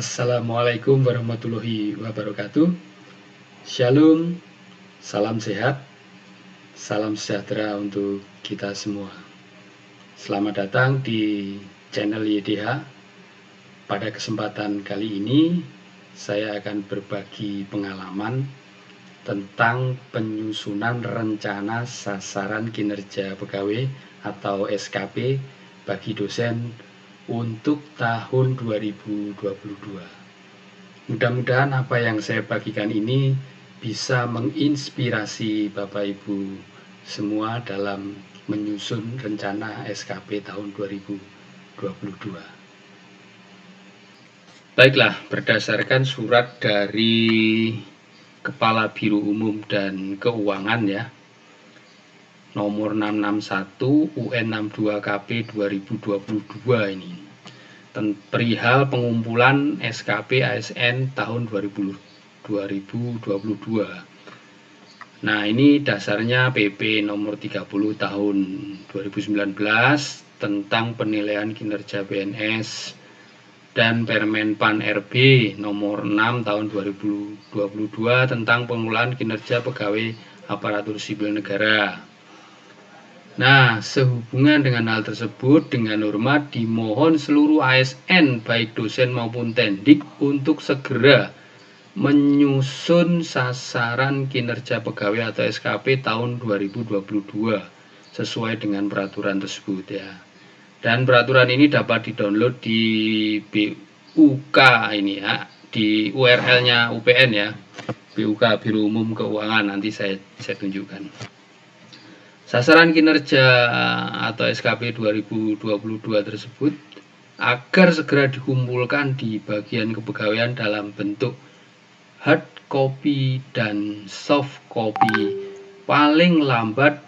Assalamualaikum warahmatullahi wabarakatuh. Shalom, salam sehat, salam sejahtera untuk kita semua. Selamat datang di channel YDH. Pada kesempatan kali ini, saya akan berbagi pengalaman tentang penyusunan rencana sasaran kinerja pegawai atau SKP bagi dosen untuk tahun 2022. Mudah-mudahan apa yang saya bagikan ini bisa menginspirasi Bapak Ibu semua dalam menyusun rencana SKP tahun 2022. Baiklah, berdasarkan surat dari Kepala Biro Umum dan Keuangan ya, nomor 661 UN 62 KP 2022 ini, perihal pengumpulan SKP ASN tahun 2022. Nah, ini dasarnya PP nomor 30 tahun 2019 tentang penilaian kinerja PNS dan Permen Pan RB nomor 6 tahun 2022 tentang pengelolaan kinerja pegawai aparatur sipil negara. Nah, sehubungan dengan hal tersebut, dengan hormat dimohon seluruh ASN baik dosen maupun tendik untuk segera menyusun sasaran kinerja pegawai atau SKP tahun 2022 sesuai dengan peraturan tersebut ya. Dan peraturan ini dapat di-download di BUK ini ya, di URL-nya UPN ya, BUK Biro Umum Keuangan, nanti saya tunjukkan. Sasaran kinerja atau SKP 2022 tersebut agar segera dikumpulkan di bagian kepegawaian dalam bentuk hard copy dan soft copy paling lambat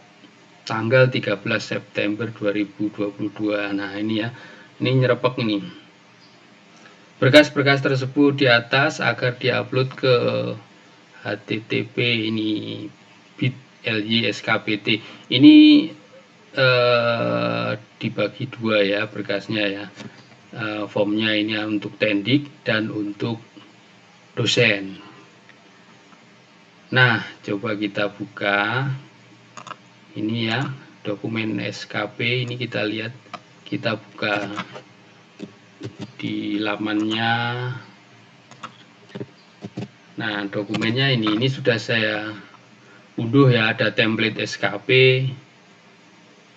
tanggal 13 September 2022. Nah, ini ya, ini nyerepek ini. Berkas-berkas tersebut di atas agar diupload ke HTTP ini bit.ly SKPT. Ini dibagi dua ya berkasnya ya. Formnya ini untuk tendik dan untuk dosen. Nah, coba kita buka ini ya, dokumen SKP ini kita lihat, kita buka di lamannya. Nah, dokumennya ini sudah saya unduh ya, ada template SKP,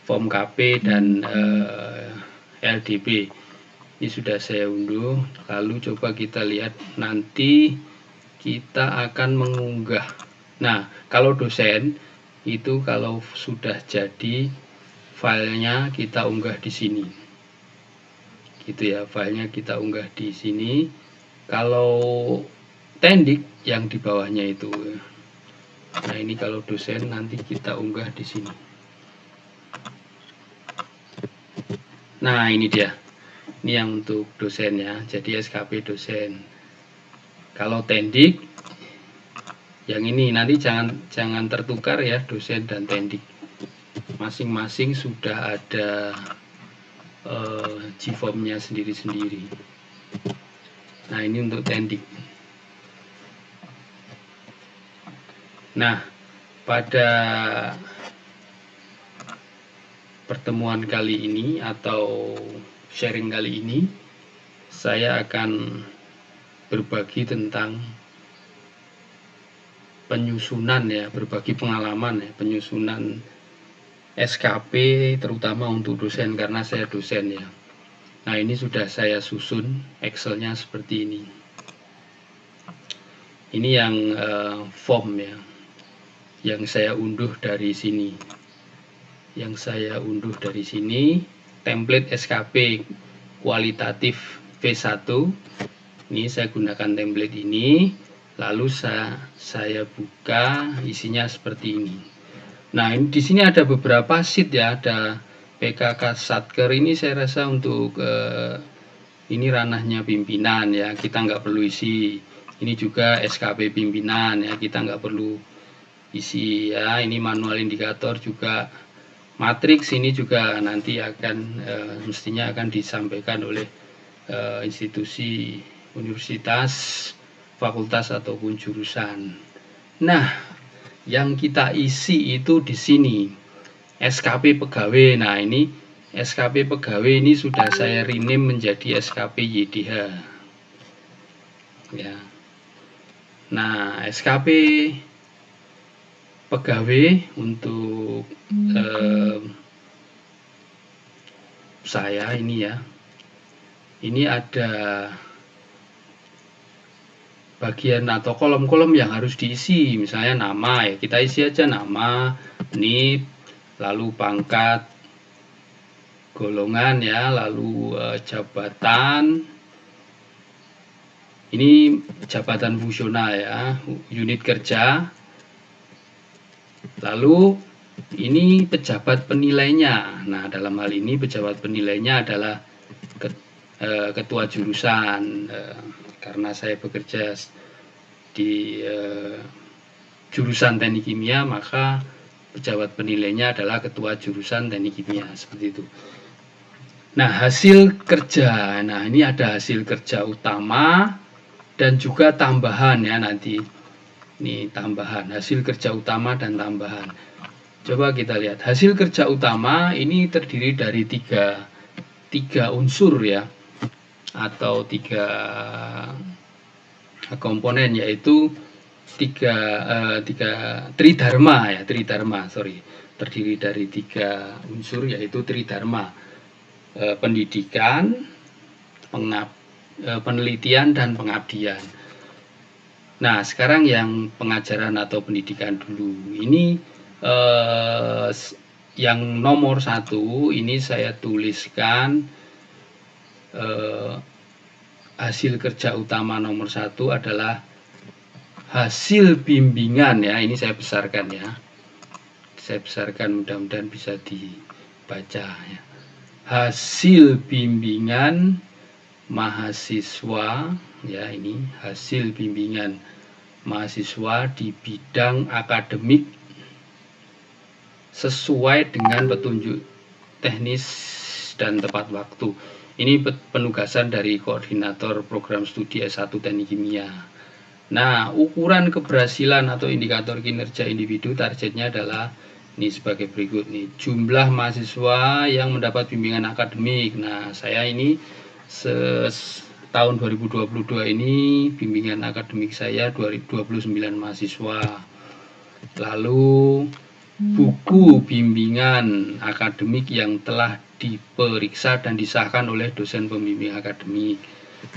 form KP dan LDB. Ini sudah saya unduh. Lalu coba kita lihat, nanti kita akan mengunggah. Nah, kalau dosen itu kalau sudah jadi filenya kita unggah di sini. Gitu ya, filenya kita unggah di sini. Kalau tendik yang di bawahnya itu. Nah, ini kalau dosen nanti kita unggah di sini. Nah, ini dia. Ini yang untuk dosen ya. Jadi SKP dosen. Kalau tendik yang ini nanti jangan tertukar ya, dosen dan tendik. Masing-masing sudah ada G-form-nya sendiri-sendiri. Nah, ini untuk tendik. Nah, pada pertemuan kali ini atau sharing kali ini, saya akan berbagi tentang penyusunan ya, berbagi pengalaman ya, penyusunan SKP terutama untuk dosen karena saya dosen ya. Nah, ini sudah saya susun Excel-nya seperti ini. Ini yang form ya, yang saya unduh dari sini. Yang saya unduh dari sini, template SKP kualitatif V1. Ini saya gunakan template ini. Lalu saya buka, isinya seperti ini. Nah, ini di sini ada beberapa sheet ya, ada PKK Satker ini saya rasa untuk ini ranahnya pimpinan ya, kita nggak perlu isi. Ini juga SKP pimpinan ya, kita nggak perlu isi ya. Ini manual indikator juga, matriks ini juga nanti akan mestinya akan disampaikan oleh institusi universitas, fakultas ataupun jurusan. Nah, yang kita isi itu di sini SKP pegawai. Nah, ini SKP pegawai ini sudah saya rename menjadi SKP YDH. Ya. Nah, SKP pegawai untuk saya ini ya. Ini ada bagian atau kolom-kolom yang harus diisi, misalnya nama ya, kita isi aja nama, NIP, lalu pangkat, golongan ya, lalu jabatan, ini jabatan fungsional ya, unit kerja, lalu ini pejabat penilainya. Nah, dalam hal ini pejabat penilainya adalah ketua jurusan, karena saya bekerja di jurusan teknik kimia, maka pejabat penilainya adalah ketua jurusan teknik kimia, seperti itu. Nah, hasil kerja. Nah, ini ada hasil kerja utama dan juga tambahan ya nanti. Ini tambahan, hasil kerja utama dan tambahan. Coba kita lihat. Hasil kerja utama ini terdiri dari tiga unsur ya, atau tiga komponen, yaitu tiga tridharma ya, terdiri dari tiga unsur, yaitu tridharma, pendidikan, penelitian, dan pengabdian. Nah, sekarang yang pengajaran atau pendidikan dulu. Ini yang nomor 1 ini saya tuliskan hasil kerja utama nomor 1 adalah hasil bimbingan ya. Ini saya besarkan ya. Saya besarkan, mudah-mudahan bisa dibaca ya. Hasil bimbingan mahasiswa ya, ini hasil bimbingan mahasiswa di bidang akademik sesuai dengan petunjuk teknis dan tepat waktu. Ini penugasan dari koordinator program studi S1 Teknik Kimia. Nah, ukuran keberhasilan atau indikator kinerja individu targetnya adalah ini sebagai berikut nih. Jumlah mahasiswa yang mendapat bimbingan akademik. Nah, saya ini tahun 2022 ini bimbingan akademik saya 29 mahasiswa. Lalu buku bimbingan akademik yang telah diperiksa dan disahkan oleh dosen pembimbing akademik,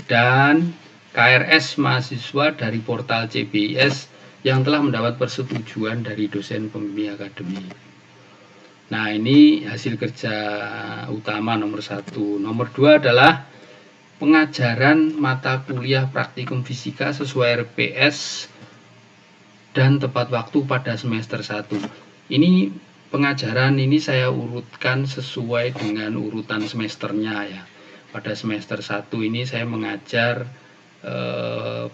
dan KRS mahasiswa dari portal CBIS yang telah mendapat persetujuan dari dosen pembimbing akademik. Nah, ini hasil kerja utama nomor 1. Nomor 2 adalah pengajaran mata kuliah praktikum fisika sesuai RPS dan tepat waktu pada semester 1. Ini pengajaran ini saya urutkan sesuai dengan urutan semesternya ya. Pada semester 1 ini saya mengajar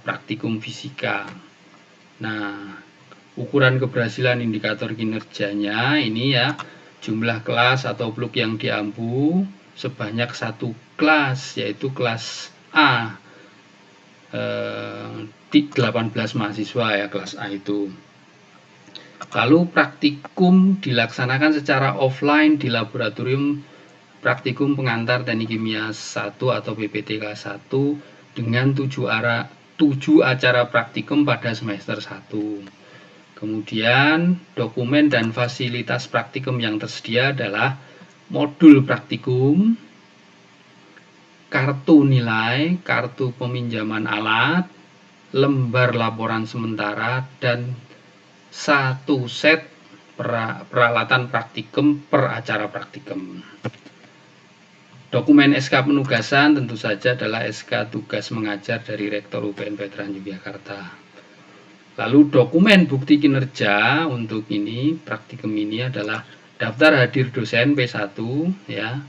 praktikum fisika. Nah, ukuran keberhasilan indikator kinerjanya ini ya, jumlah kelas atau blok yang diampu sebanyak 1 kelas, yaitu kelas A, 18 mahasiswa ya, kelas A itu. Lalu praktikum dilaksanakan secara offline di laboratorium praktikum pengantar teknik kimia 1 atau PPT kelas 1 dengan 7 acara praktikum pada semester 1. Kemudian dokumen dan fasilitas praktikum yang tersedia adalah modul praktikum, kartu nilai, kartu peminjaman alat, lembar laporan sementara, dan 1 set peralatan praktikum per acara praktikum. Dokumen SK penugasan tentu saja adalah SK tugas mengajar dari Rektor UPN Veteran Yogyakarta. Lalu dokumen bukti kinerja untuk ini praktikum ini adalah daftar hadir dosen P1 ya,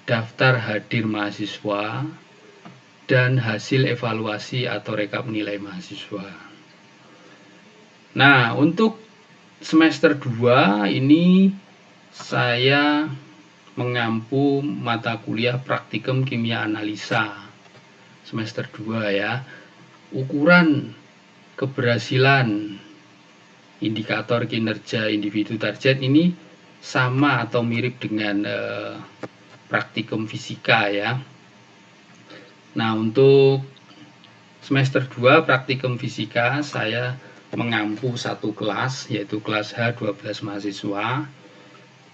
daftar hadir mahasiswa, dan hasil evaluasi atau rekap nilai mahasiswa. Nah, untuk semester 2 ini saya mengampu mata kuliah praktikum kimia analisa. semester 2 ya. Ukuran keberhasilan indikator kinerja individu target ini sama atau mirip dengan praktikum fisika ya. Nah, untuk semester 2 praktikum fisika saya mengampu satu kelas, yaitu kelas H 12 mahasiswa.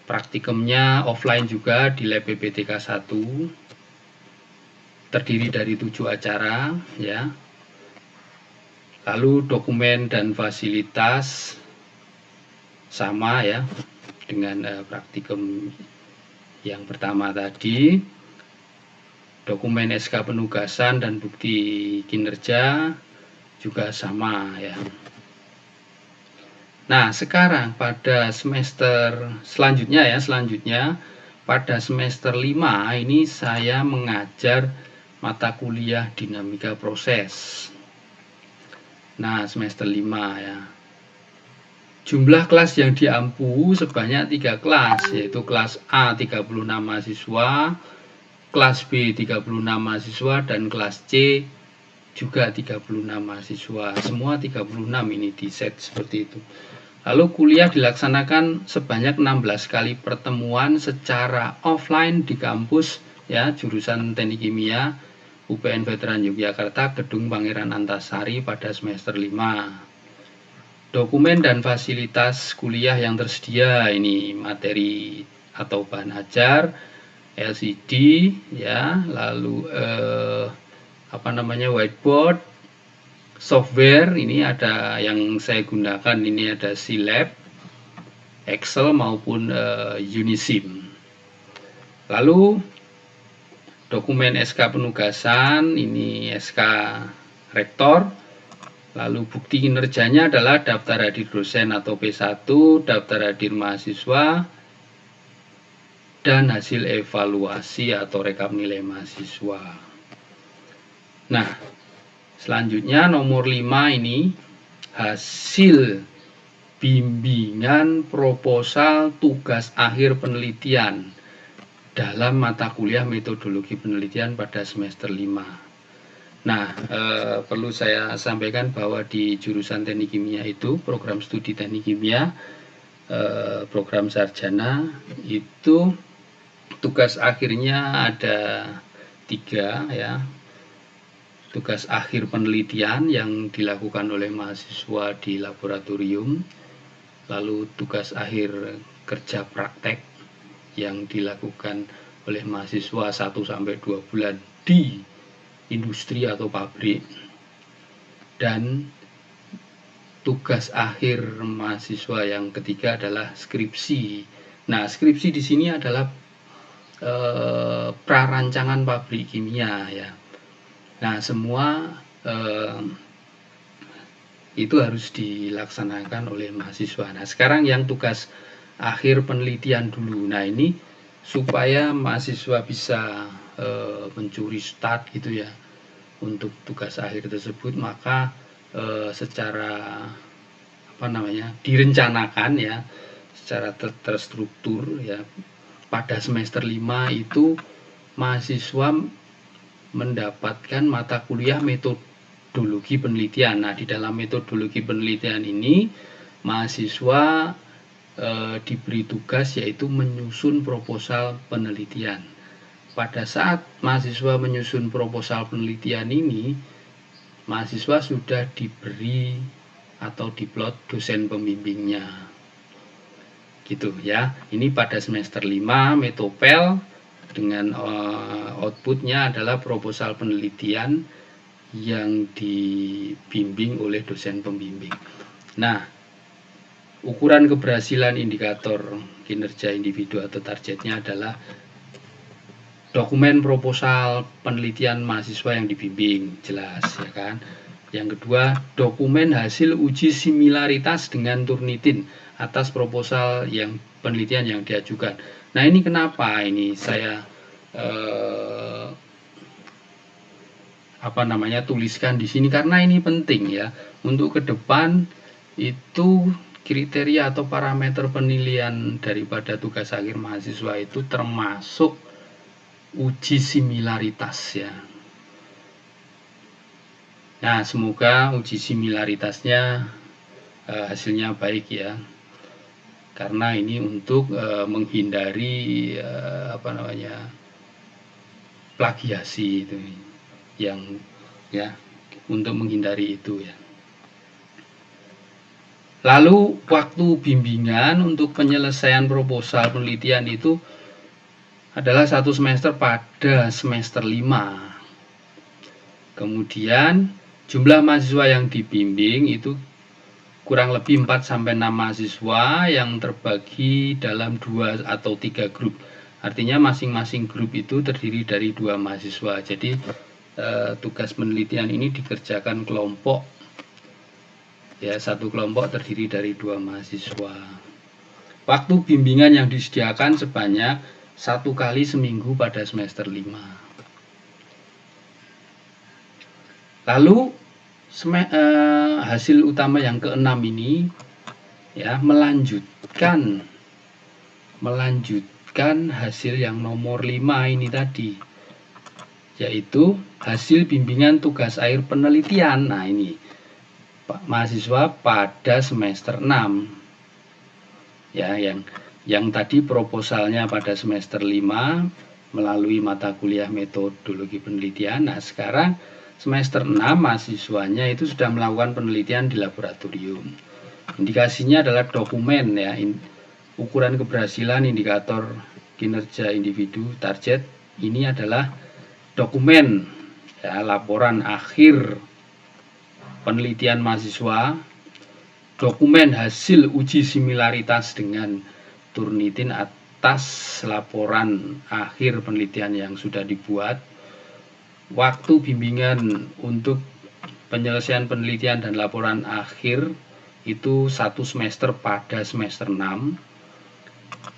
Praktikumnya offline juga di lab PPTK 1, terdiri dari 7 acara ya. Lalu dokumen dan fasilitas sama ya dengan praktikum yang pertama tadi. Dokumen SK penugasan dan bukti kinerja juga sama ya. Nah, sekarang pada semester selanjutnya pada semester 5 ini saya mengajar mata kuliah dinamika proses. Nah, semester 5 ya. Jumlah kelas yang diampu sebanyak 3 kelas, yaitu kelas A 36 mahasiswa, kelas B 36 mahasiswa, dan kelas C juga 36 mahasiswa. Semua 36 ini di set seperti itu. Lalu kuliah dilaksanakan sebanyak 16 kali pertemuan secara offline di kampus ya, jurusan Teknik Kimia UPN Veteran Yogyakarta, Gedung Pangeran Antasari pada semester 5. Dokumen dan fasilitas kuliah yang tersedia ini materi atau bahan ajar, LCD ya, lalu whiteboard, software ini ada yang saya gunakan, ini ada Silab, Excel maupun Unisim. Lalu dokumen SK penugasan, ini SK rektor. Lalu bukti kinerjanya adalah daftar hadir dosen atau P1, daftar hadir mahasiswa, dan hasil evaluasi atau rekap nilai mahasiswa. Nah, selanjutnya nomor 5 ini hasil bimbingan proposal tugas akhir penelitian dalam mata kuliah metodologi penelitian pada semester 5. Nah, perlu saya sampaikan bahwa di jurusan Teknik Kimia itu, program studi Teknik Kimia, program sarjana itu tugas akhirnya ada 3 ya. Tugas akhir penelitian yang dilakukan oleh mahasiswa di laboratorium, lalu tugas akhir kerja praktek yang dilakukan oleh mahasiswa 1-2 bulan di industri atau pabrik, dan tugas akhir mahasiswa yang ketiga adalah skripsi. Nah, skripsi di sini adalah prarancangan pabrik kimia ya. Nah, semua itu harus dilaksanakan oleh mahasiswa. Nah, sekarang yang tugas akhir penelitian dulu. Nah, ini supaya mahasiswa bisa mencuri start gitu ya untuk tugas akhir tersebut, maka secara direncanakan ya, secara terstruktur ya, pada semester 5 itu mahasiswa mendapatkan mata kuliah metodologi penelitian. Nah, di dalam metodologi penelitian ini mahasiswa diberi tugas yaitu menyusun proposal penelitian. Pada saat mahasiswa menyusun proposal penelitian ini, mahasiswa sudah diberi atau diplot dosen pembimbingnya. Gitu ya. Ini pada semester 5 Metopel dengan outputnya adalah proposal penelitian yang dibimbing oleh dosen pembimbing. Nah, ukuran keberhasilan indikator kinerja individu atau targetnya adalah dokumen proposal penelitian mahasiswa yang dibimbing, jelas ya kan. Yang kedua, dokumen hasil uji similaritas dengan Turnitin atas proposal yang penelitian yang diajukan. Nah, ini kenapa ini saya tuliskan di sini, karena ini penting ya untuk ke depan itu kriteria atau parameter penilaian daripada tugas akhir mahasiswa itu termasuk uji similaritas ya. Nah, semoga uji similaritasnya hasilnya baik ya, karena ini untuk menghindari plagiasi itu, yang ya, untuk menghindari itu ya. Lalu waktu bimbingan untuk penyelesaian proposal penelitian itu adalah 1 semester pada semester 5. Kemudian jumlah mahasiswa yang dibimbing itu kurang lebih 4-6 mahasiswa yang terbagi dalam 2 atau 3 grup. Artinya masing-masing grup itu terdiri dari 2 mahasiswa. Jadi tugas penelitian ini dikerjakan kelompok. Ya, satu kelompok terdiri dari 2 mahasiswa. Waktu bimbingan yang disediakan sebanyak 1 kali seminggu pada semester 5. Lalu hasil utama yang ke-6 ini ya, melanjutkan hasil yang nomor 5 ini tadi, yaitu hasil bimbingan tugas akhir penelitian. Nah, ini mahasiswa pada semester 6 ya, yang tadi proposalnya pada semester 5 melalui mata kuliah metodologi penelitian. Nah, sekarang semester 6 mahasiswanya itu sudah melakukan penelitian di laboratorium. Indikasinya adalah dokumen ya, ukuran keberhasilan indikator kinerja individu target. Ini adalah dokumen ya, laporan akhir penelitian mahasiswa, dokumen hasil uji similaritas dengan Turnitin atas laporan akhir penelitian yang sudah dibuat, waktu bimbingan untuk penyelesaian penelitian dan laporan akhir itu 1 semester pada semester 6.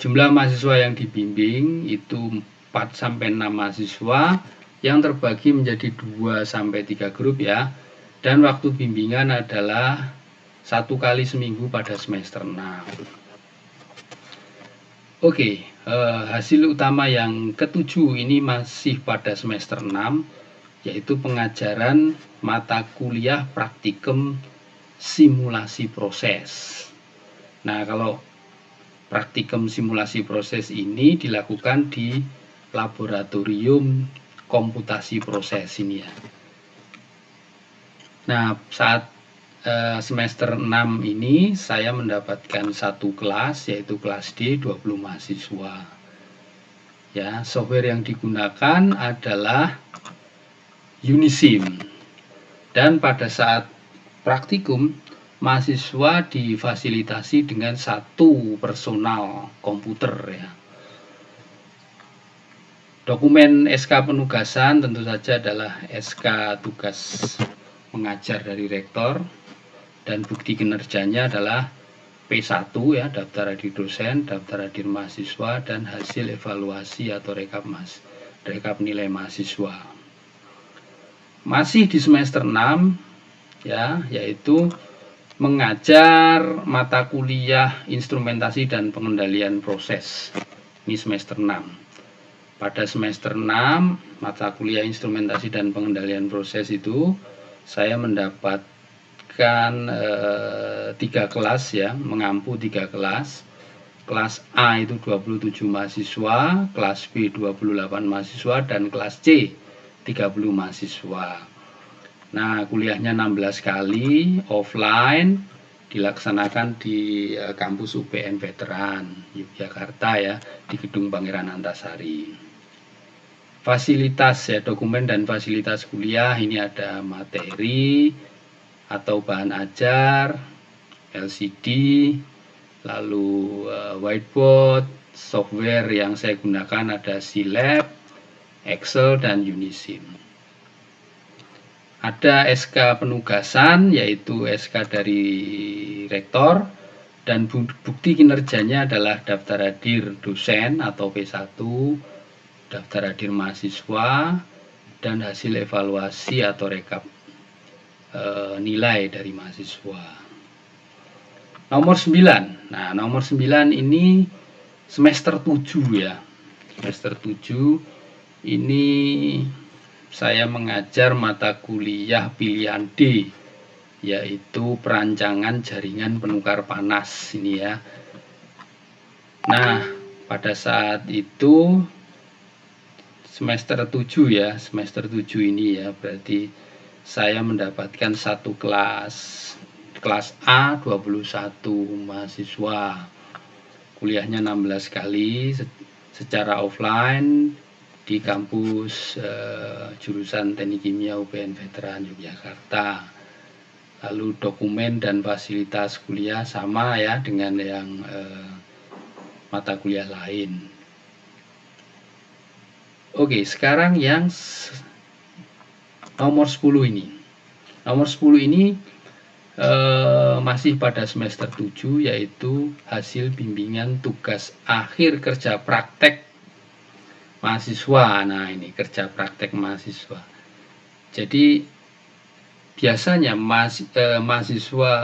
Jumlah mahasiswa yang dibimbing itu 4-6 mahasiswa yang terbagi menjadi 2-3 grup ya. Dan waktu bimbingan adalah 1 kali seminggu pada semester 6. Oke, hasil utama yang ke-7 ini masih pada semester 6, yaitu pengajaran mata kuliah praktikum simulasi proses. Nah, kalau praktikum simulasi proses ini dilakukan di laboratorium komputasi proses ini ya. Nah, saat semester 6 ini saya mendapatkan 1 kelas, yaitu kelas D, 20 mahasiswa. Ya, software yang digunakan adalah Unisim. Dan pada saat praktikum, mahasiswa difasilitasi dengan 1 personal komputer ya. Dokumen SK penugasan tentu saja adalah SK tugas mengajar dari rektor, dan bukti kinerjanya adalah P1 ya, daftar hadir dosen, daftar hadir mahasiswa, dan hasil evaluasi atau rekap nilai mahasiswa. Masih di semester 6 ya, yaitu mengajar mata kuliah instrumentasi dan pengendalian proses. Ini semester 6. Pada semester 6 mata kuliah instrumentasi dan pengendalian proses itu saya mendapatkan 3 kelas ya, mengampu 3 kelas. Kelas A itu 27 mahasiswa, kelas B 28 mahasiswa, dan kelas C 30 mahasiswa. Nah, kuliahnya 16 kali offline, dilaksanakan di kampus UPN Veteran Yogyakarta ya, di Gedung Pangeran Antasari. Fasilitas ya, dokumen dan fasilitas kuliah ini ada materi atau bahan ajar, LCD, lalu whiteboard, software yang saya gunakan ada Silab, Excel, dan Unisim. Ada SK penugasan, yaitu SK dari rektor, dan bukti kinerjanya adalah daftar hadir dosen atau P1, daftar hadir mahasiswa, dan hasil evaluasi atau rekap nilai dari mahasiswa. Nomor 9. Nah, nomor 9 ini semester 7 ya. Semester 7 ini saya mengajar mata kuliah pilihan D, yaitu perancangan jaringan penukar panas ini ya. Nah, pada saat itu semester 7 ya, semester 7 ini ya, berarti saya mendapatkan satu kelas A 21 mahasiswa, kuliahnya 16 kali secara offline di kampus jurusan Teknik Kimia UPN Veteran Yogyakarta. Lalu dokumen dan fasilitas kuliah sama ya dengan yang mata kuliah lain. Oke, sekarang yang nomor 10 ini. Nomor 10 ini masih pada semester 7, yaitu hasil bimbingan tugas akhir kerja praktek mahasiswa. Nah, ini kerja praktek mahasiswa. Jadi biasanya mahasiswa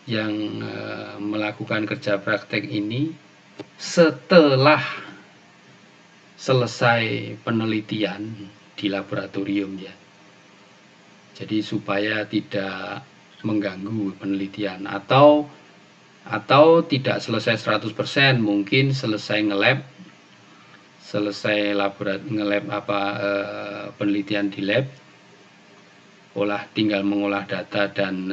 yang melakukan kerja praktek ini setelah selesai penelitian di laboratorium ya. Jadi supaya tidak mengganggu penelitian atau tidak selesai 100%, mungkin selesai nge-lab, selesai penelitian di lab, tinggal mengolah data dan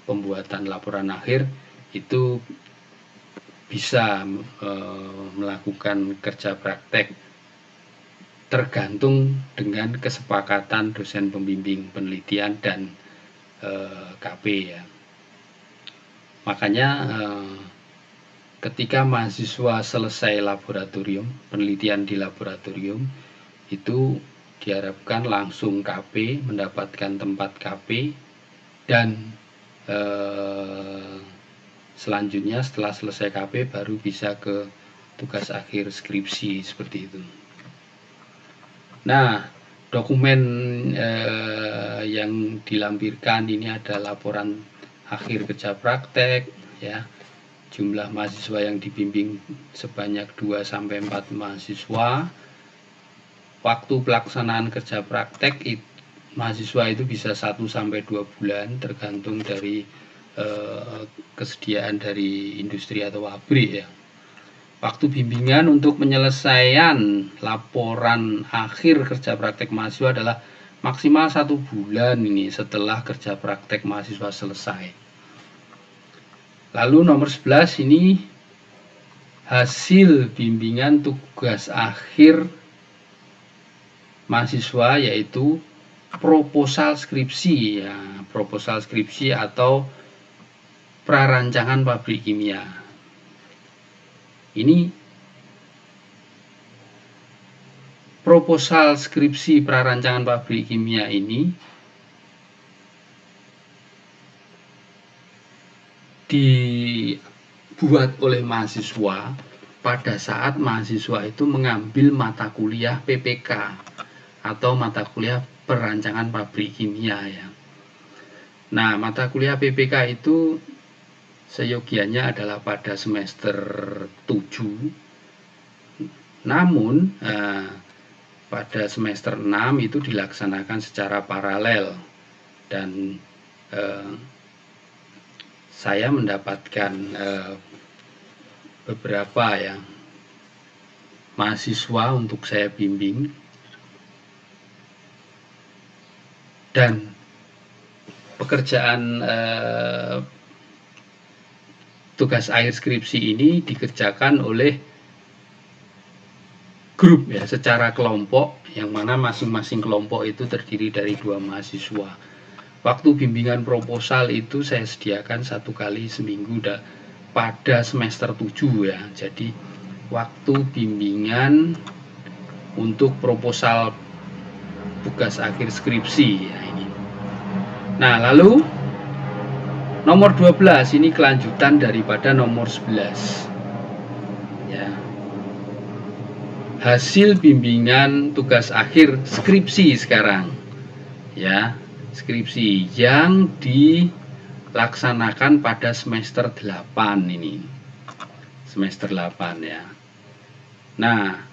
pembuatan laporan akhir, itu bisa melakukan kerja praktek tergantung dengan kesepakatan dosen pembimbing penelitian dan KP ya. Makanya ketika mahasiswa selesai laboratorium, penelitian di laboratorium, itu diharapkan langsung KP, mendapatkan tempat KP, dan selanjutnya setelah selesai KP baru bisa ke tugas akhir skripsi seperti itu. Nah, dokumen yang dilampirkan ini ada laporan akhir kerja praktek ya. Jumlah mahasiswa yang dibimbing sebanyak 2-4 mahasiswa. Waktu pelaksanaan kerja praktek mahasiswa itu bisa 1-2 bulan tergantung dari kesediaan dari industri atau pabrik ya. Waktu bimbingan untuk penyelesaian laporan akhir kerja praktek mahasiswa adalah maksimal 1 bulan ini setelah kerja praktek mahasiswa selesai. Lalu nomor 11 ini hasil bimbingan tugas akhir mahasiswa, yaitu proposal skripsi ya, proposal skripsi atau prarancangan pabrik kimia. Ini proposal skripsi prarancangan pabrik kimia ini dibuat oleh mahasiswa pada saat mahasiswa itu mengambil mata kuliah PPK atau mata kuliah perancangan pabrik kimia ya. Nah, mata kuliah PPK itu seyogianya adalah pada semester 7. Namun pada semester 6 itu dilaksanakan secara paralel, dan saya mendapatkan beberapa ya mahasiswa untuk saya bimbing, dan pekerjaan tugas akhir skripsi ini dikerjakan oleh grup ya, secara kelompok, yang mana masing-masing kelompok itu terdiri dari 2 mahasiswa. Waktu bimbingan proposal itu saya sediakan 1 kali seminggu pada semester 7 ya. Jadi waktu bimbingan untuk proposal tugas akhir skripsi ya ini. Nah, lalu nomor 12 ini kelanjutan daripada nomor 11 ya. Hasil bimbingan tugas akhir skripsi sekarang ya, skripsi yang dilaksanakan pada semester 8 ini, semester 8 ya. Nah,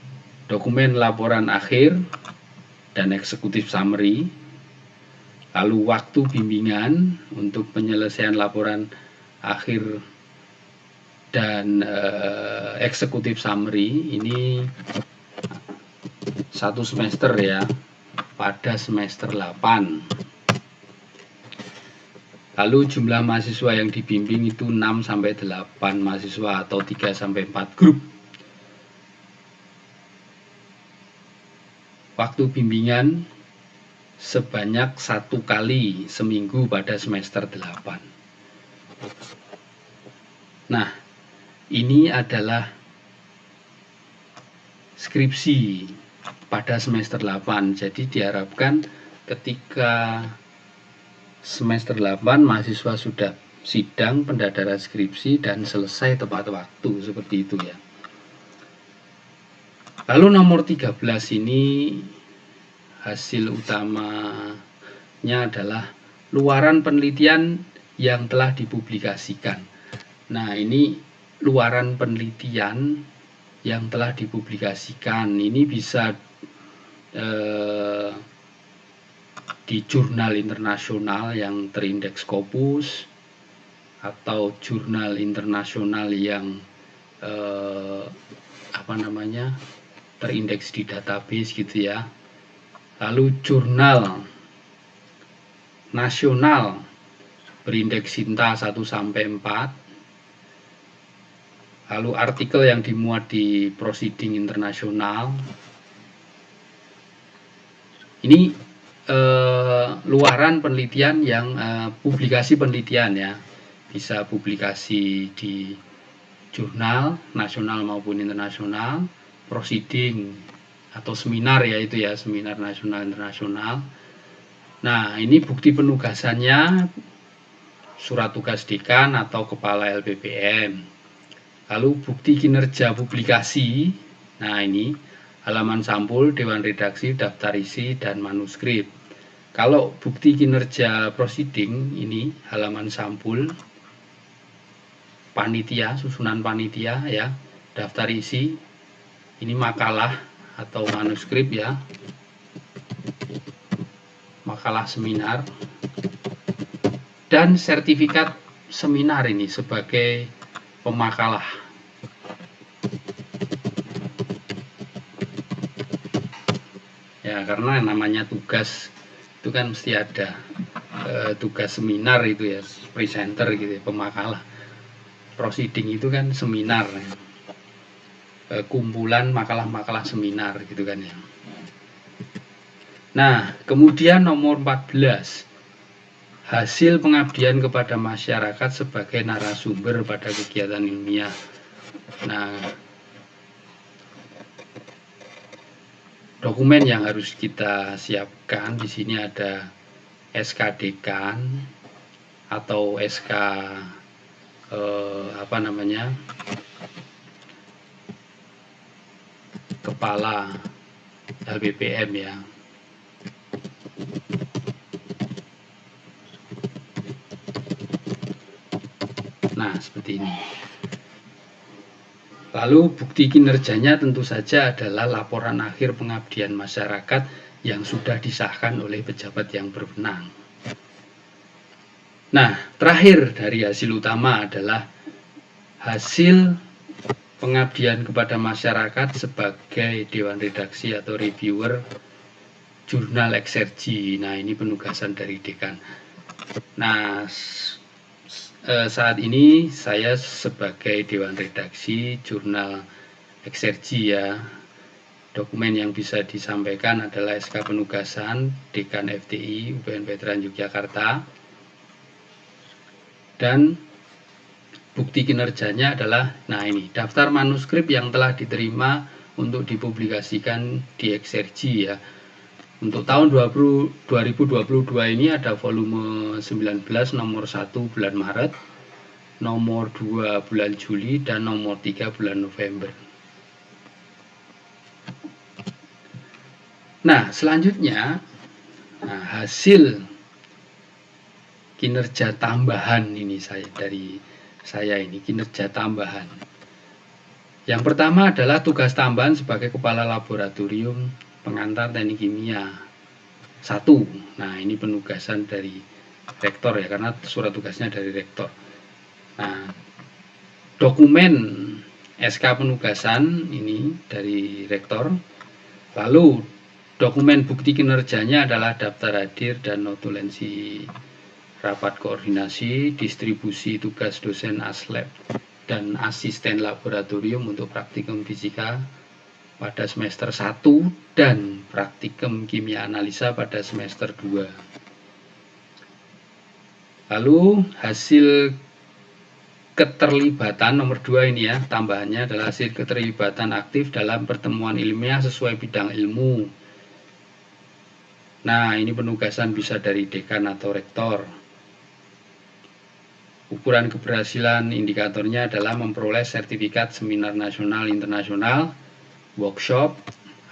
dokumen laporan akhir dan eksekutif summary. Lalu waktu bimbingan untuk penyelesaian laporan akhir dan eksekutif summary ini 1 semester ya, pada semester 8. Lalu jumlah mahasiswa yang dibimbing itu 6-8 mahasiswa atau 3-4 grup. Waktu bimbingan sebanyak 1 kali seminggu pada semester 8. Nah, ini adalah skripsi pada semester 8. Jadi diharapkan ketika semester 8 mahasiswa sudah sidang pendadaran skripsi dan selesai tepat waktu, seperti itu ya. Lalu nomor 13 ini hasil utamanya adalah luaran penelitian yang telah dipublikasikan. Nah, ini luaran penelitian yang telah dipublikasikan. Ini bisa di jurnal internasional yang terindeks Scopus atau jurnal internasional yang terindeks di database gitu ya. Lalu jurnal nasional berindeks Sinta 1-4. Lalu artikel yang dimuat di Proceeding internasional. Ini luaran penelitian yang publikasi penelitian ya, bisa publikasi di jurnal nasional maupun internasional, proceeding atau seminar ya, itu ya, seminar nasional internasional. Nah, ini bukti penugasannya surat tugas dekan atau kepala LPPM. Lalu bukti kinerja publikasi, nah ini halaman sampul, dewan redaksi, daftar isi, dan manuskrip. Kalau bukti kinerja proceeding ini halaman sampul, panitia, susunan panitia ya, daftar isi, ini makalah atau manuskrip ya, makalah seminar, dan sertifikat seminar ini sebagai pemakalah. Ya, karena namanya tugas itu kan mesti ada tugas seminar itu ya, presenter gitu ya, pemakalah. Proceeding itu kan seminar, kumpulan makalah-makalah seminar gitu kan ya. Nah, kemudian nomor 14, hasil pengabdian kepada masyarakat sebagai narasumber pada kegiatan ilmiah. Nah, dokumen yang harus kita siapkan di sini ada SK Dekan atau SK Kepala LPPM ya. Nah, seperti ini. Lalu bukti kinerjanya tentu saja adalah laporan akhir pengabdian masyarakat yang sudah disahkan oleh pejabat yang berwenang. Nah, terakhir dari hasil utama adalah hasil pengabdian kepada masyarakat sebagai dewan redaksi atau reviewer jurnal eksergi. Nah, ini penugasan dari dekan. Nah, saat ini saya sebagai dewan redaksi jurnal eksergi ya. Dokumen yang bisa disampaikan adalah SK penugasan Dekan FTI UPN Veteran Yogyakarta, dan bukti kinerjanya adalah, nah ini, daftar manuskrip yang telah diterima untuk dipublikasikan di eksergi ya. Untuk tahun 2022 ini ada volume 19 nomor 1 bulan Maret, nomor 2 bulan Juli, dan nomor 3 bulan November. Nah, selanjutnya hasil kinerja tambahan ini saya ini kinerja tambahan. Yang pertama adalah tugas tambahan sebagai kepala laboratorium pengantar teknik kimia 1. Nah, ini penugasan dari rektor ya, karena surat tugasnya dari rektor. Nah, dokumen SK penugasan ini dari rektor. Lalu dokumen bukti kinerjanya adalah daftar hadir dan notulensi rapat koordinasi, distribusi tugas dosen ASLab dan asisten laboratorium untuk praktikum fisika pada semester 1 dan praktikum kimia analisa pada semester 2. Lalu hasil keterlibatan nomor 2 ini ya, tambahannya adalah hasil keterlibatan aktif dalam pertemuan ilmiah sesuai bidang ilmu. Nah, ini penugasan bisa dari dekan atau rektor. Ukuran keberhasilan indikatornya adalah memperoleh sertifikat seminar nasional internasional, workshop,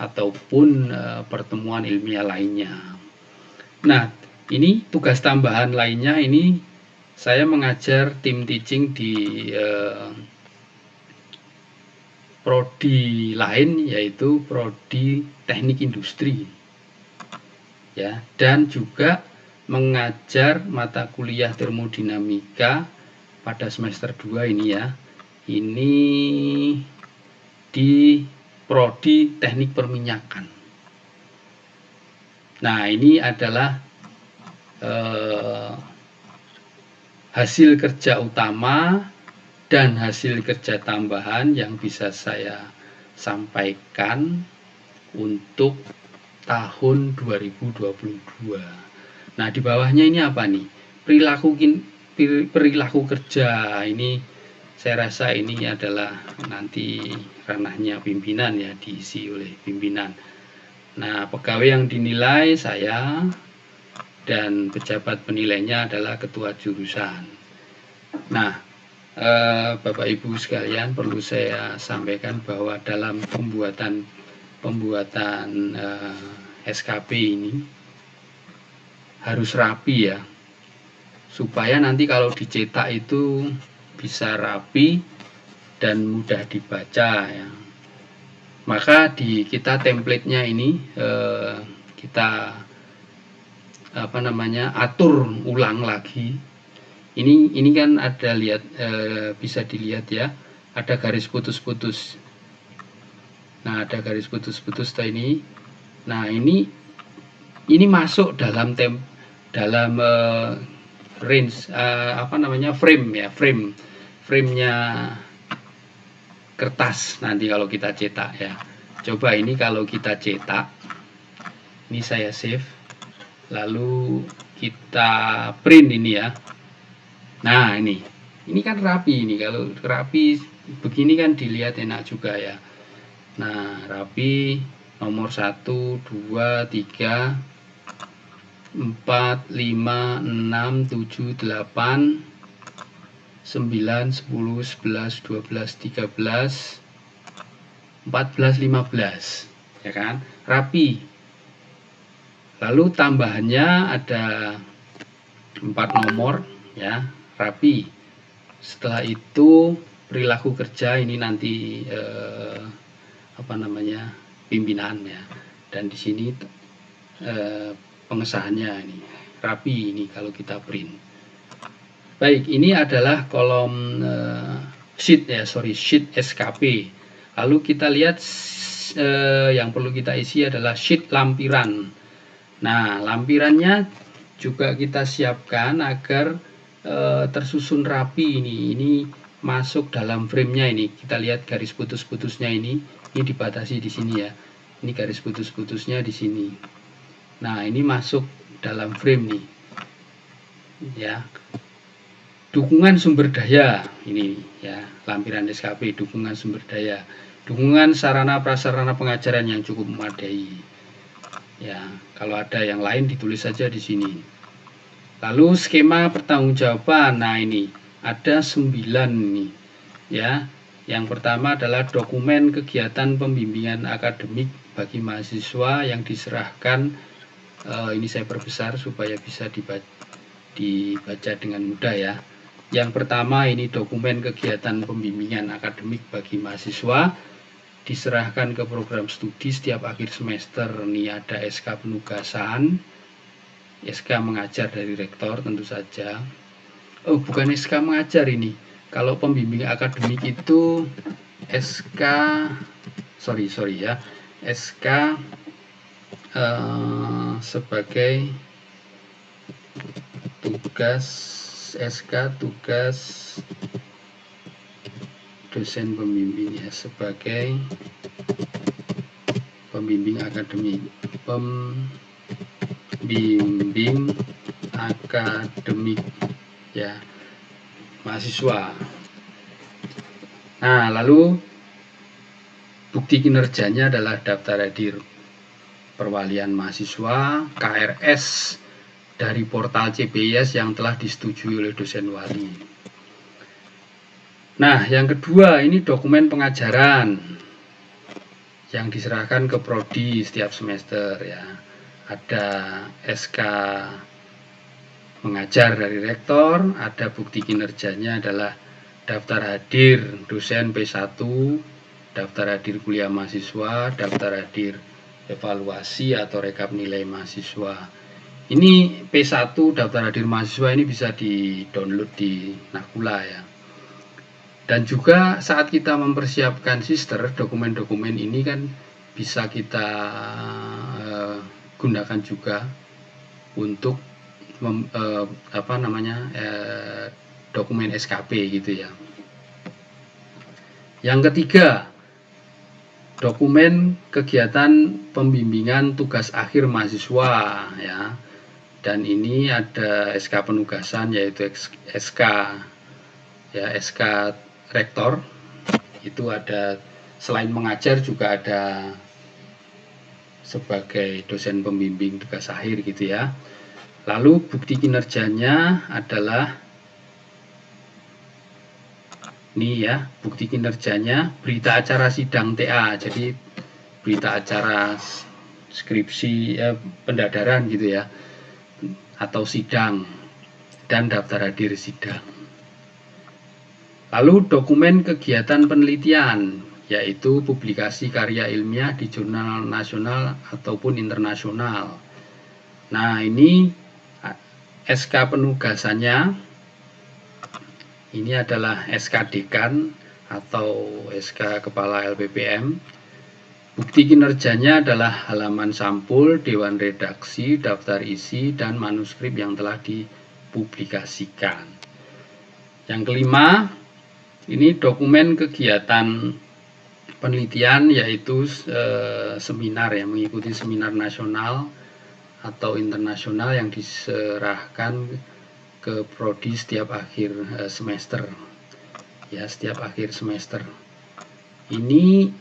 ataupun pertemuan ilmiah lainnya. Nah, ini tugas tambahan lainnya, ini saya mengajar tim teaching di prodi lain, yaitu prodi teknik industri ya, dan juga mengajar mata kuliah termodinamika pada semester 2 ini ya. Ini di prodi teknik perminyakan. Nah, ini adalah hasil kerja utama dan hasil kerja tambahan yang bisa saya sampaikan untuk tahun 2022. Nah, di bawahnya ini apa nih? Perilaku kerja. Ini saya rasa ini adalah nanti ranahnya pimpinan ya, diisi oleh pimpinan. Nah, pegawai yang dinilai saya, dan pejabat penilainya adalah ketua jurusan. Nah, Bapak Ibu sekalian, perlu saya sampaikan bahwa dalam pembuatan SKP ini harus rapi ya, supaya nanti kalau dicetak itu bisa rapi dan mudah dibaca ya. Maka di kita template-nya ini kita atur ulang lagi. Ini kan ada lihat, bisa dilihat ya, ada garis putus-putus. Nah, ada garis putus-putus ini. Nah, ini masuk dalam range frame ya, frame-nya kertas nanti kalau kita cetak ya. Coba ini kalau kita cetak, ini saya save, lalu kita print ini ya. Nah, ini kan rapi, ini kalau rapi begini kan dilihat enak juga ya. Nah, rapi, nomor 1, 2, 3, 4, 5, 6, 7, 8, 9, 10, 11, 12, 13, 14, 15 ya kan, rapi. Lalu tambahannya ada 4 nomor ya, rapi. Setelah itu perilaku kerja, ini nanti pimpinan ya, dan di sini pengesahannya ini rapi, ini kalau kita print. Baik, ini adalah kolom sheet SKP. Lalu kita lihat yang perlu kita isi adalah sheet lampiran. Nah, lampirannya juga kita siapkan agar tersusun rapi. Ini masuk dalam frame-nya. Ini kita lihat garis putus-putusnya ini dibatasi di sini ya. Ini garis putus-putusnya di sini. Nah, ini masuk dalam frame nih ya. Dukungan sumber daya, ini ya, lampiran SKP, dukungan sumber daya, dukungan sarana prasarana pengajaran yang cukup memadai ya. Kalau ada yang lain ditulis saja di sini. Lalu skema pertanggungjawaban. Nah, ini ada 9 nih ya. Yang pertama adalah dokumen kegiatan pembimbingan akademik bagi mahasiswa yang diserahkan. Ini saya perbesar supaya bisa dibaca dengan mudah ya. Yang pertama ini dokumen kegiatan pembimbingan akademik bagi mahasiswa diserahkan ke program studi setiap akhir semester. Ini ada SK penugasan, SK mengajar dari rektor tentu saja. Oh, bukan SK mengajar ini. Kalau pembimbing akademik itu SK SK sebagai tugas, SK tugas dosen pembimbing ya, sebagai pembimbing akademik, pembimbing akademik ya, mahasiswa. Nah, lalu bukti kinerjanya adalah daftar hadir perwalian mahasiswa, KRS dari portal CPIS yang telah disetujui oleh dosen wali. Nah, yang kedua ini dokumen pengajaran yang diserahkan ke prodi setiap semester ya. Ada SK mengajar dari rektor, ada bukti kinerjanya adalah daftar hadir dosen P1, daftar hadir kuliah mahasiswa, daftar hadir evaluasi atau rekap nilai mahasiswa. Ini P1 daftar hadir mahasiswa ini bisa di-download di Nakula ya. Dan juga saat kita mempersiapkan sister, dokumen-dokumen ini kan bisa kita gunakan juga untuk dokumen SKP gitu ya. Yang ketiga, dokumen kegiatan pembimbingan tugas akhir mahasiswa ya. Dan ini ada SK penugasan yaitu SK ya, SK rektor. Itu ada, selain mengajar juga ada sebagai dosen pembimbing tugas akhir gitu ya. Lalu bukti kinerjanya adalah ini ya, bukti kinerjanya berita acara sidang TA. Jadi berita acara skripsi pendadaran gitu ya, atau sidang, dan daftar hadir sidang. Lalu dokumen kegiatan penelitian, yaitu publikasi karya ilmiah di jurnal nasional ataupun internasional. Nah, ini SK penugasannya, ini adalah SK dekan atau SK kepala LPPM. Bukti kinerjanya adalah halaman sampul, dewan redaksi, daftar isi, dan manuskrip yang telah dipublikasikan. Yang kelima, ini dokumen kegiatan penelitian, yaitu seminar ya, mengikuti seminar nasional atau internasional yang diserahkan ke prodi setiap akhir semester ya, setiap akhir semester. Ini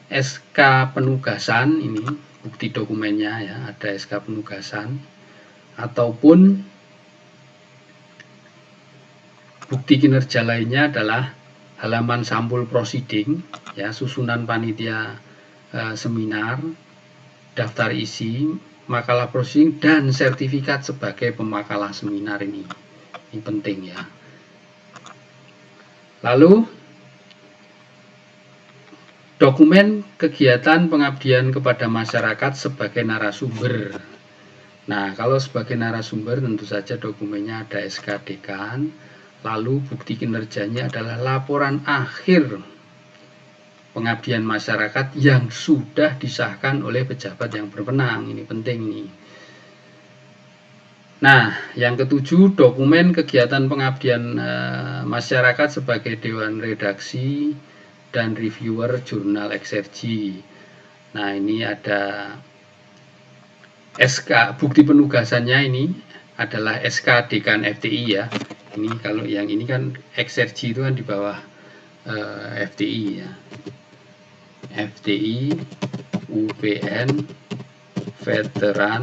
SK penugasan, ini bukti dokumennya ya, ada SK penugasan, ataupun bukti kinerja lainnya adalah halaman sampul prosiding ya, susunan panitia seminar, daftar isi, makalah prosiding, dan sertifikat sebagai pemakalah seminar. Ini penting ya. Lalu dokumen kegiatan pengabdian kepada masyarakat sebagai narasumber. Nah, kalau sebagai narasumber tentu saja dokumennya ada SK dekan. Lalu bukti kinerjanya adalah laporan akhir pengabdian masyarakat yang sudah disahkan oleh pejabat yang berwenang. Ini penting nih. Nah, yang ketujuh, dokumen kegiatan pengabdian masyarakat sebagai dewan redaksi dan reviewer jurnal eksergi. Nah, ini ada SK, bukti penugasannya ini adalah SK dekan FTI ya. Ini kalau yang ini kan eksergi itu kan di bawah FTI ya. FTI UPN Veteran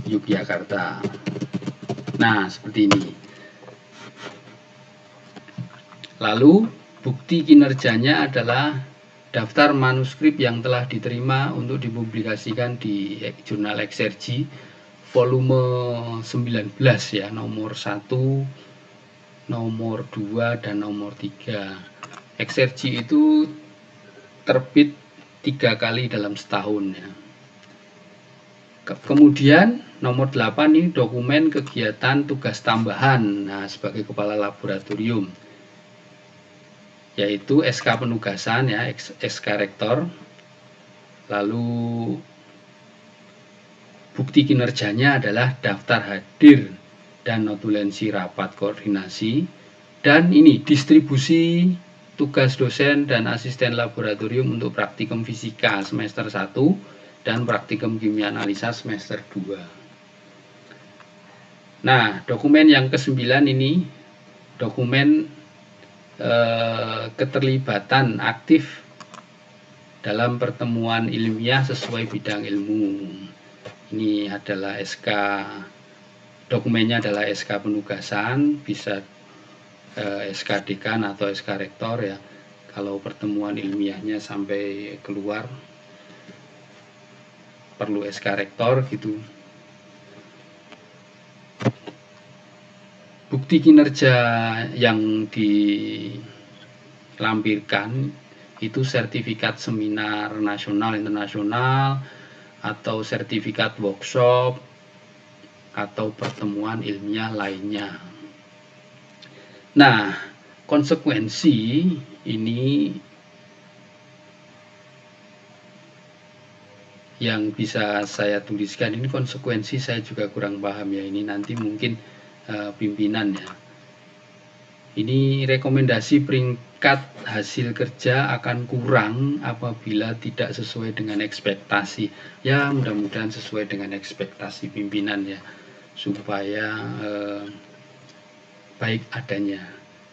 Yogyakarta. Nah, seperti ini. Lalu bukti kinerjanya adalah daftar manuskrip yang telah diterima untuk dipublikasikan di jurnal eksergi volume 19 ya, nomor 1, nomor 2, dan nomor 3. Exergi itu terbit 3 kali dalam setahun ya. Kemudian nomor 8 ini dokumen kegiatan tugas tambahan. Nah, sebagai kepala laboratorium, yaitu SK penugasan ya, SK rektor. Lalu bukti kinerjanya adalah daftar hadir dan notulensi rapat koordinasi, dan ini distribusi tugas dosen dan asisten laboratorium untuk praktikum fisika semester 1 dan praktikum kimia analisa semester 2. Nah, dokumen yang ke-9 ini dokumen keterlibatan aktif dalam pertemuan ilmiah sesuai bidang ilmu. Ini adalah SK, dokumennya adalah SK penugasan, bisa SK dekan atau SK rektor ya. Kalau pertemuan ilmiahnya sampai keluar perlu SK rektor gitu. Bukti kinerja yang dilampirkan itu sertifikat seminar nasional internasional atau sertifikat workshop atau pertemuan ilmiah lainnya. Nah, konsekuensi ini yang bisa saya tuliskan, ini konsekuensi saya juga kurang paham ya, ini nanti mungkin pimpinan ya. Ini rekomendasi peringkat hasil kerja akan kurang apabila tidak sesuai dengan ekspektasi. Ya, mudah-mudahan sesuai dengan ekspektasi pimpinan ya, supaya baik adanya.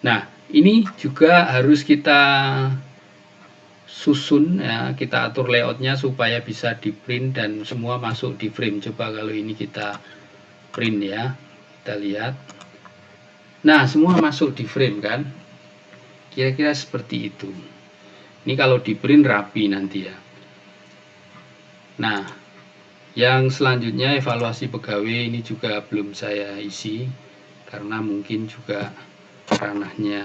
Nah, ini juga harus kita susun ya, kita atur layoutnya supaya bisa di print dan semua masuk di frame. Coba kalau ini kita print ya, kita lihat. Nah, semua masuk di frame kan, kira-kira seperti itu. Ini kalau di print rapi nanti ya. Nah, yang selanjutnya evaluasi pegawai, ini juga belum saya isi karena mungkin juga ranahnya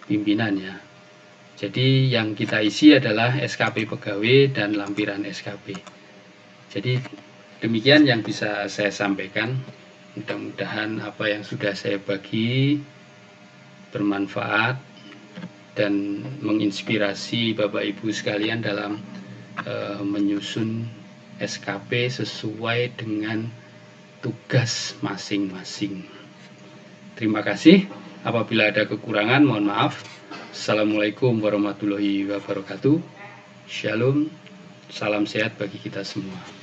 pimpinan ya. Jadi yang kita isi adalah SKP pegawai dan lampiran SKP. Jadi demikian yang bisa saya sampaikan. Mudah-mudahan apa yang sudah saya bagi bermanfaat dan menginspirasi Bapak Ibu sekalian dalam menyusun SKP sesuai dengan tugas masing-masing. Terima kasih. Apabila ada kekurangan, mohon maaf. Assalamualaikum warahmatullahi wabarakatuh. Shalom, salam sehat bagi kita semua.